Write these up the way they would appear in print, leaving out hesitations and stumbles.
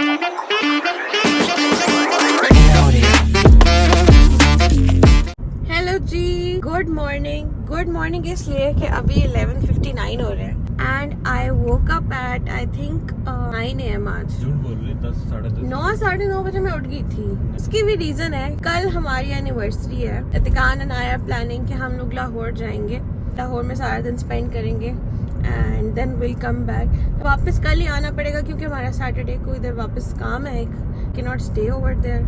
Hello जी, good morning इसलिए कि अभी 11:59 हो रहे हैं and I woke up at I think 9 AM आज। झूठ बोल रही, 10 साढ़े 10 साढ़े नौ बजे मैं उठ गई थी। इसकी भी रीजन है, कल हमारी एनिवर्सरी है। इतिकान एंड आई आर प्लानिंग कि हम लोग लाहौर जाएंगे, लाहौर में सारा दिन स्पेंड करेंगे and then will come back. वापस कल ही आना पड़ेगा क्योंकि हमारा सैटरडे को इधर वापस काम है, एक can not stay over there.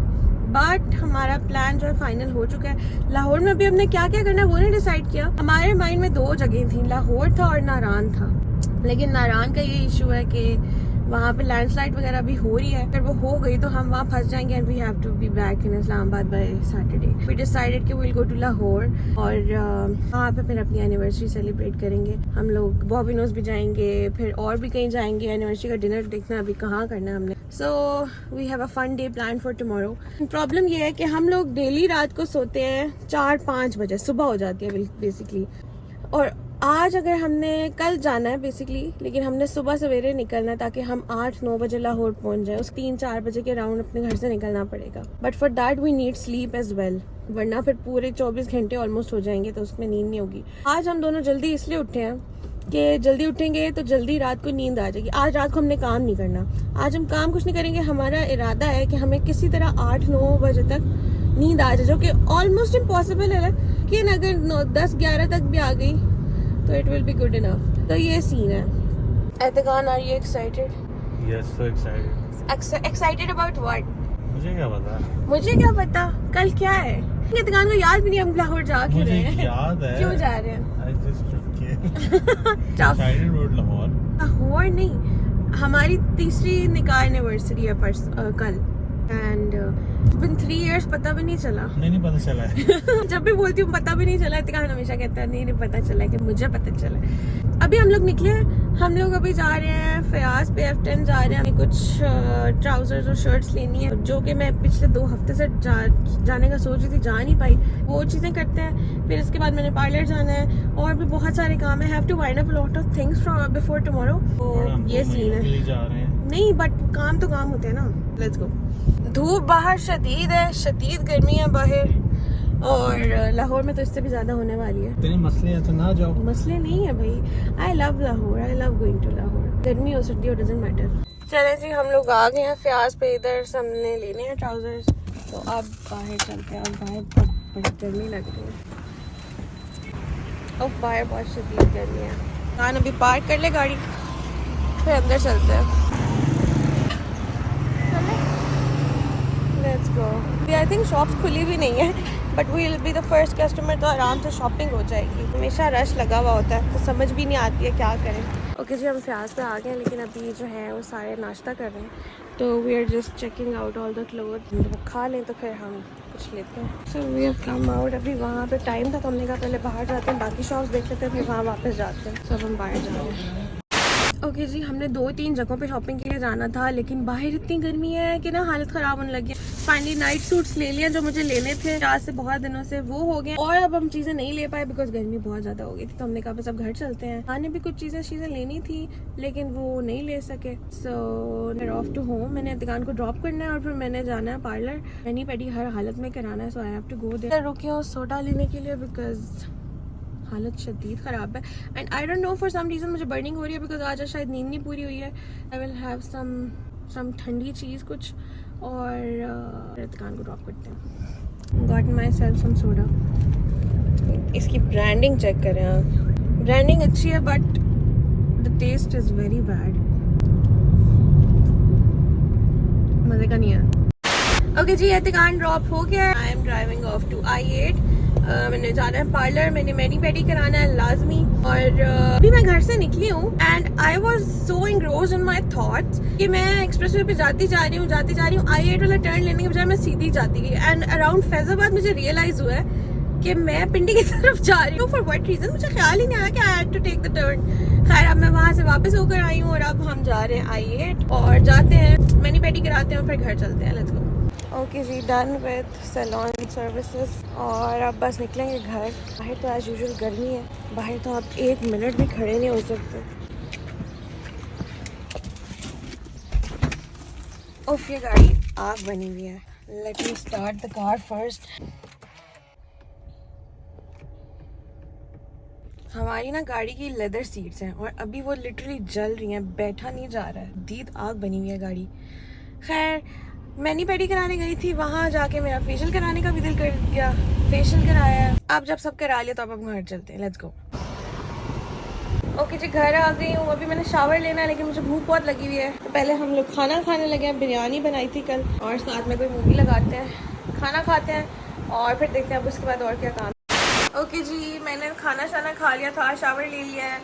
But हमारा प्लान जो है फाइनल हो चुका है। लाहौर में अभी हमने क्या क्या करना है वो नहीं डिसाइड किया। हमारे माइंड में 2 जगह थी, लाहौर था और नारान था। लेकिन नारान का ये इशू है कि वहाँ पे लैंडस्लाइड वगैरह भी हो रही है। अगर वो हो गई तो हम वहाँ फंस जाएंगे and we have to be back in Islamabad by Saturday. We decided कि विल गो टू लाहौर और वहाँ पे फिर अपनी एनिवर्सरी सेलिब्रेट करेंगे। हम लोग बॉबिनोज भी जाएंगे, फिर और भी कहीं जाएंगे। एनिवर्सरी का डिनर देखना अभी कहाँ करना है हमने। So we have a fun day plan for tomorrow. Problem ये है कि हम लोग डेली रात को सोते हैं 4-5 बजे, सुबह हो जाती है बेसिकली। और आज अगर हमने कल जाना है बेसिकली, लेकिन हमने सुबह सवेरे निकलना है ताकि हम 8-9 बजे लाहौर पहुंच जाए। उस 3-4 बजे के राउंड अपने घर से निकलना पड़ेगा। But for that we need sleep as well, वरना फिर पूरे 24 घंटे ऑलमोस्ट हो जाएंगे तो उसमें नींद नहीं होगी। आज हम दोनों जल्दी इसलिए उठे हैं कि जल्दी उठेंगे तो जल्दी रात को नींद आ जाएगी। आज रात को हमने काम नहीं करना, आज हम काम कुछ नहीं करेंगे। हमारा इरादा है कि हमें किसी तरह 8-9 बजे तक नींद आ जाए, जो कि ऑलमोस्ट इम्पॉसिबल है। लेकिन अगर 10-11 तक भी आ गई तो it will be good enough. तो ये सीन है। एतिकान, are you excited? Yes, so excited. Excited about what? मुझे क्या पता, कल क्या है? एतिकान को याद भी नहीं हम लाहौर जा के रहे हैं। याद है क्यों जा रहे हैं? I just excited about Lahore. Lahore नहीं, हमारी 3री निकाह एनिवर्सरी है कल एंड बिन 3 years पता भी नहीं चला। नहीं पता चला है। जब भी बोलती हूँ पता भी नहीं चला, इतिकान हमेशा कहता है नहीं पता चला, कि मुझे पता चला। अभी हम लोग निकले हैं, हम लोग अभी जा रहे हैं फयाज पे F10 जा रहे हैं। हमें कुछ ट्राउजर्स और शर्ट्स लेनी है, जो कि मैं पिछले 2 हफ्ते से जाने का सोच रही थी, जा नहीं पाई। वो चीज़ें करते हैं। फिर इसके बाद मैंने पार्लर जाना है और भी बहुत सारे काम है। Have to wind up lot of things from before tomorrow. तो ये सीन है। नहीं बट काम तो काम होते हैं ना। Let's go. धूप बाहर शदीद है, शदीद गर्मी है बाहर, और लाहौर में तो इससे भी ज्यादा होने वाली है। तेरे मसले हैं तो ना जाओ। मसले नहीं है भाई, I love Lahore, I love going to Lahore. गर्मी हो सर्दी हो डजंट मैटर। चले जी, हम लोग आ गए हैं फयाज पे। इधर हमने लेने हैं ट्राउजर्स, तो अब बाहर चलते हैं। अब बाहर बहुत बड़ी गर्मी लग रही है। अब बाहर बहुत शदीद गर्मी है। कान अभी पार्क कर ले गाड़ी, फिर अंदर चलते हैं। Let's go. I think shops खुली भी नहीं है, but we will be the first customer, तो आराम से शॉपिंग हो जाएगी। हमेशा रश लगा हुआ होता है तो समझ भी नहीं आती है क्या करें। ओके जी, हम फयाज पे आ गए हैं, लेकिन अभी जो है वो सारे नाश्ता कर रहे हैं। तो we are just checking out all the cloth. वो खा लें तो फिर हम कुछ लेते हैं। So we have come out. अभी वहाँ पे टाइम था तो हमने कहा पहले बाहर जाते हैं, बाकी शॉप्स देख लेते हैं, फिर वहाँ वापस जाते हैं। तो हम बाहर जा रहे हैं। ओके जी, हमने 2-3 जगहों पे शॉपिंग के लिए जाना था, लेकिन बाहर इतनी गर्मी है कि ना हालत ख़राब होने लगी है। फाइनली नाइट सूट्स ले लिया जो मुझे लेने थे आज से बहुत दिनों से, वो हो गए। और अब हम चीज़ें नहीं ले पाए बिकॉज गर्मी बहुत ज़्यादा हो गई थी। तो हमने कहा बस अब घर चलते हैं। आने भी कुछ चीज़ें लेनी थी लेकिन वो नहीं ले सके। So off to home. मैंने दुकान को ड्रॉप करना है और फिर मैंने जाना है पार्लर। मैनी पेडी हर हालत में कराना है, so I have to go there. रुकी हूँ सोडा लेने के लिए बिकॉज हालत शदीद ख़राब है। And I don't know for some reason मुझे बर्निंग हो रही है बिकॉज आज शायद नींद नहीं पूरी हुई है। आई विल हैव सम ठंडी चीज़ कुछ, और दुकान को ड्रॉप करते हैं। Got myself some soda. इसकी ब्रांडिंग चेक करें आप, ब्रांडिंग अच्छी है but the taste is very bad, मज़े का नहीं है। ओके जी, दुकान ड्रॉप हो गया। I am driving off to I8। मैंने जाना है पार्लर, मैंने मैनी पेडी कराना है लाजमी। और अभी मैं घर से निकली हूँ and I was so engrossed in my thoughts कि मैं एक्सप्रेसवे पे जाती जा रही हूँ। I8 वाला टर्न लेने के बजाय मैं सीधी जाती गई एंड अराउंड फैजाबाद मुझे रियलाइज हुआ है कि मैं पिंडी की तरफ जा रही हूँ। फॉर व्हाट रीजन मुझे ख्याल ही नहीं आया कि I had to take the turn. खैर, अब मैं वहाँ से वापस होकर आई हूँ और अब हम जा रहे हैं I8 और जाते हैं मैनी पेडी कराते हैं और फिर घर चलते हैं। Let's go. ओके जी, डन विद सैलून सर्विसेज और अब बस निकलेंगे घर। बाहर तो एज यूजुअल गर्मी है, बाहर तो आप 1 मिनट भी खड़े नहीं हो सकते। ओके गाड़ी आग बनी हुई है. Let me start the car first. हमारी ना गाड़ी की लेदर सीट्स हैं और अभी वो लिटरली जल रही हैं, बैठा नहीं जा रहा है, दीद आग बनी हुई है गाड़ी. खैर मैनी पेडी कराने गई थी, वहाँ जाके मेरा फेशियल कराने का भी दिल कर गया, फेशियल कराया. अब जब सब करा लिया तो अब घर चलते हैं. Let's go. ओके जी घर आ गई हूँ. अभी मैंने शावर लेना है लेकिन मुझे भूख बहुत लगी हुई है. तो पहले हम लोग खाना खाने लगे हैं. बिरयानी बनाई थी कल और साथ में कोई मूवी लगाते हैं, खाना खाते हैं और फिर देखते हैं अब उसके बाद और क्या काम. ओके जी मैंने खाना शाना खा लिया था, शावर ले लिया है.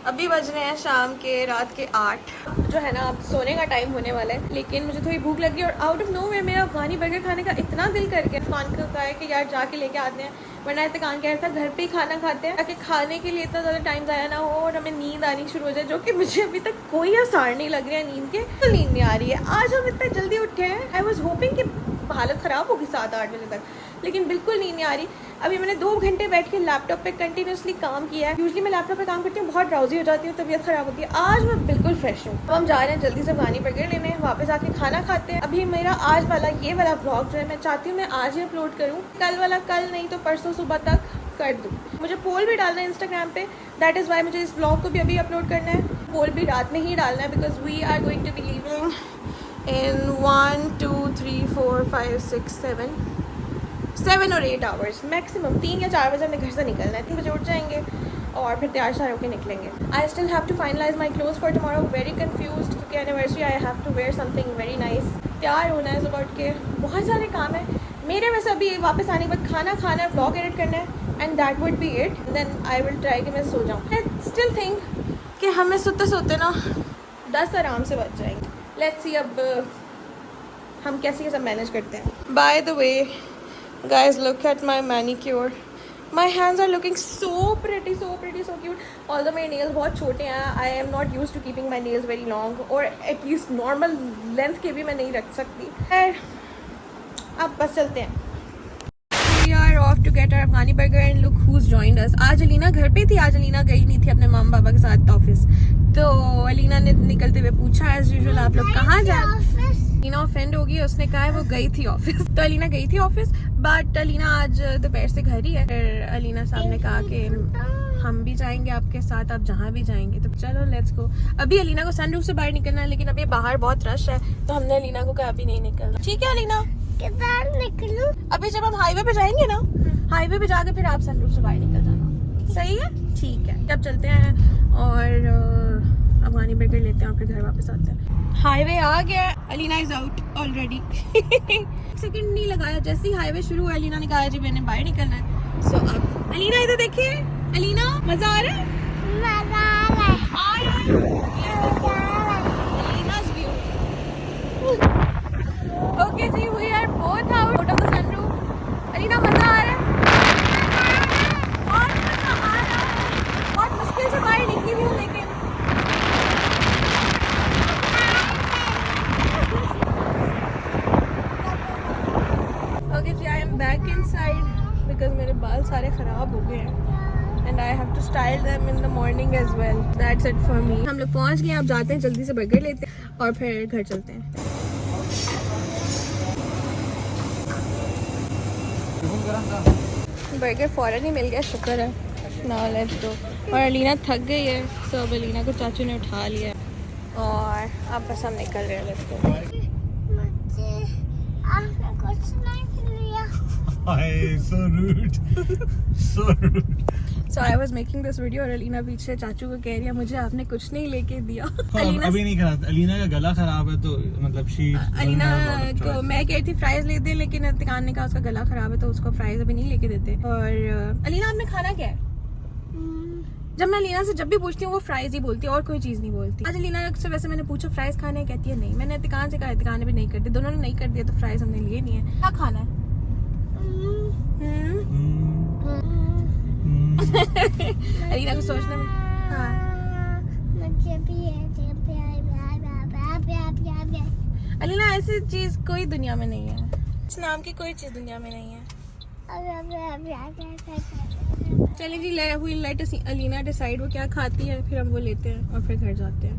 अभी बज रहे हैं शाम के रात के 8. जो है ना अब सोने का टाइम होने वाला है लेकिन मुझे थोड़ी भूख लगी और आउट ऑफ नोवेयर मेरा अफगानी बर्गर खाने का इतना दिल कर गया. अफगान को कहा है कि यार जाके लेके आते हैं, वरना इत्तेकान कह रहा था घर पे ही खाना खाते हैं ताकि खाने के लिए इतना ज़्यादा टाइम ज़ाया ना हो और हमें नींद आनी शुरू हो जाए, जो कि मुझे अभी तक कोई आसार नहीं लग रहा है नींद के. तो नींद नहीं आ रही है. आज हम इतना जल्दी उठे हैं. आई वॉज होपिंग कि हालत ख़राब होगी 7-8 बजे तक, लेकिन बिल्कुल नींद नहीं आ रही. अभी मैंने 2 घंटे बैठ के लैपटॉप पे कंटिन्यूसली काम किया है. यूजुअली मैं लैपटॉप पे काम करती हूँ, बहुत ड्राउजी हो जाती हूँ, तबीयत खराब होती है. आज मैं बिल्कुल फ्रेश हूँ. अब हम जा रहे हैं जल्दी से अफगानी बर्गर लेने, वापस आके खाना खाते हैं. अभी मेरा आज वाला ये वाला ब्लॉग जो है मैं चाहती हूँ मैं आज ही अपलोड करूँ. कल वाला कल नहीं तो परसों सुबह तक कर दूँ. मुझे पोल भी डालना है इंस्टाग्राम पे, दैट इज़ वाई मुझे इस ब्लॉग को भी अभी अपलोड करना है. पोल भी रात में ही डालना है because we are going to be living in 1 2 3 4 5 6 7 और 8 आवर्स मैक्सिमम. 3 या 4 बजे हमने घर से निकलना है. 3 बजे उठ जाएंगे और फिर तैयार शार होकर निकलेंगे. I still have to finalise my clothes for tomorrow. Very confuse क्योंकि anniversary I have to wear something very nice. तैयार होना है सुबह उठ के, बहुत सारे काम है मेरे. वैसे अभी वापस आने के बाद खाना खाना है, ब्लॉग एडिट करना है and that would be it. Then I will try कि मैं सो जाऊँ. आई स्टिल थिंक कि हमें सोते सोते ना 10 आराम से बच जाएंगे. लेट्स सी अब हम कैसे ये सब मैनेज करते हैं. By the way guys look at my manicure. My hands are looking so pretty so cute. Although मेरे नेल्स बहुत छोटे हैं. I am not use to keeping my nails very long और एटलीस्ट नॉर्मल लेंथ के भी मैं नहीं रख सकती. अब बस चलते हैं. We are off to get our Afghani burger and look who's joined us. आज अलीना घर पे थी. आज अलीना गई नहीं थी अपने मामा पापा के साथ ऑफिस. तो अलीना ने निकलते हुए पूछा एज यूजुअल आप लोग कहाँ जाए. अलीना ऑफेंड होगी, उसने कहा है वो गई थी ऑफिस. तो अलीना गई थी ऑफिस बट अलीना आज दोपहर से घर ही है. फिर अलीना साहब ने कहा कि हम भी जाएंगे आपके साथ, आप जहाँ भी जाएंगे. तो चलो लेट्स गो. अभी अलीना को सनरूफ से बाहर निकलना है लेकिन अभी बाहर बहुत रश है तो हमने अलीना को कहा अभी नहीं निकलना. ठीक है अलीना किधर निकलूं? अभी जब हम हाईवे पे जाएंगे ना, हाईवे पे जाके फिर आप सनरूफ से बाहर निकल जाना. सही है ठीक है. अब चलते हैं और अफगानी बर्गर लेते हैं और फिर घर वापस आते हैं. हाईवे आ गया. Alina is out already. Second नहीं लगाया, जैसे ही हाईवे शुरू हुआ अलीना ने कहा जी मैंने बाहर निकलना है. सो अब अलीना इधर देखिए. अलीना मजा आ रहा है? ओके जी we are both out of the sunroof. Alina मजा आ रहा है? बहुत मजा आ रहा है. बहुत मुश्किल से बाहर निकली भी हूँ लेकिन ओके जी I am back inside because मेरे बाल सारे ख़राब हो गए हैं and I have to style them in the morning as well. That's it for me. हम लोग पहुँच गए. अब जाते हैं जल्दी से बर्गर लेते हैं और फिर घर चलते हैं. बर्गर फ़ौरन ही मिल गया, शुक्र है. Now let's go. और अलीना थक गई है सो अब अलीना को चाचू ने उठा लिया और अब बस हम निकल रहे हैं. Let's go. So rude. So rude. So I was making this video और अलीना पीछे चाचू को कह रही है मुझे आपने कुछ नहीं लेके दिया. अलीना अभी नहीं करा. अलीना का गला खराब है तो मतलब अलीना को मैं कह रही थी फ्राइज ले दे लेकिन इत्तेकान ने कहा उसका गला खराब है तो उसको फ्राइज अभी नहीं लेके देते. और अलीना आपने खाना क्या है? जब मैं अलीना से जब भी पूछती हूँ वो फ्राइज ही बोलती है और कोई चीज़ नहीं बोलती. आज अलीना से वैसे मैंने पूछा फ्राइज खाने हैं, कहती है नहीं. मैंने इत्तेकान से कहा, इत्तेकान ने भी नहीं कर दिया. दोनों ने नहीं कर दिया तो फ्राइज हमने लिए नहीं है. क्या खाना है? अलीना को सोचने में अलीना ऐसी चीज कोई दुनिया में नहीं है. इस नाम की कोई चीज दुनिया में नहीं है. चलिए जी लेट अलीना डिसाइड वो क्या खाती है फिर हम वो लेते हैं और फिर घर जाते हैं.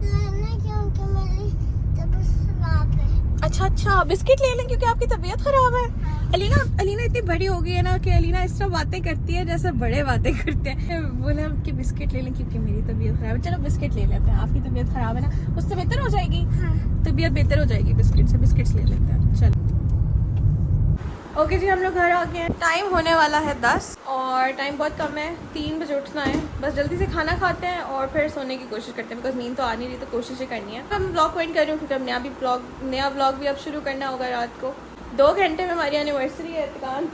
क्योंकि मेरी तबीयत खराब है। अच्छा बिस्किट ले लें क्योंकि आपकी तबीयत खराब है। अलीना इतनी बड़ी हो गई है ना कि अलीना इस तरह बातें करती है जैसे बड़े बातें करते हैं। बोले हम कि बिस्किट ले लें क्योंकि मेरी तबीयत खराब है। चलो बिस्किट ले लेते हैं, आपकी तबीयत खराब है ना, उससे बेहतर हो जाएगी। हाँ। तबीयत बेहतर हो जाएगी बिस्किट से, बिस्किट्स ले लेते हैं। चलो ओके जी, हम लोग घर आ गए हैं। टाइम होने वाला है 10 और टाइम बहुत कम है, 3 बजे उठना है। बस जल्दी से खाना खाते हैं और फिर सोने की कोशिश करते हैं बिकॉज नींद तो आ नहीं रही, तो कोशिश ही करनी है। हम ब्लॉग पॉइंट कर रही हूँ क्योंकि अब नया ब्लॉग भी अब शुरू करना होगा रात को। 2 घंटे में हमारी एनिवर्सरी है। इत्तिकान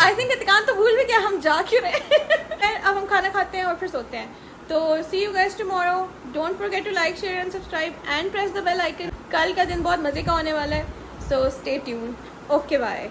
आई थिंक इत्तिकान तो भूल भी गया हम जा क्यों रहे। अब हम खाना खाते हैं और फिर सोते हैं। तो see you guys tomorrow. Don't forget to like, share and subscribe and press the bell icon. कल का दिन बहुत मज़े का होने वाला है, so stay tuned. Okay bye.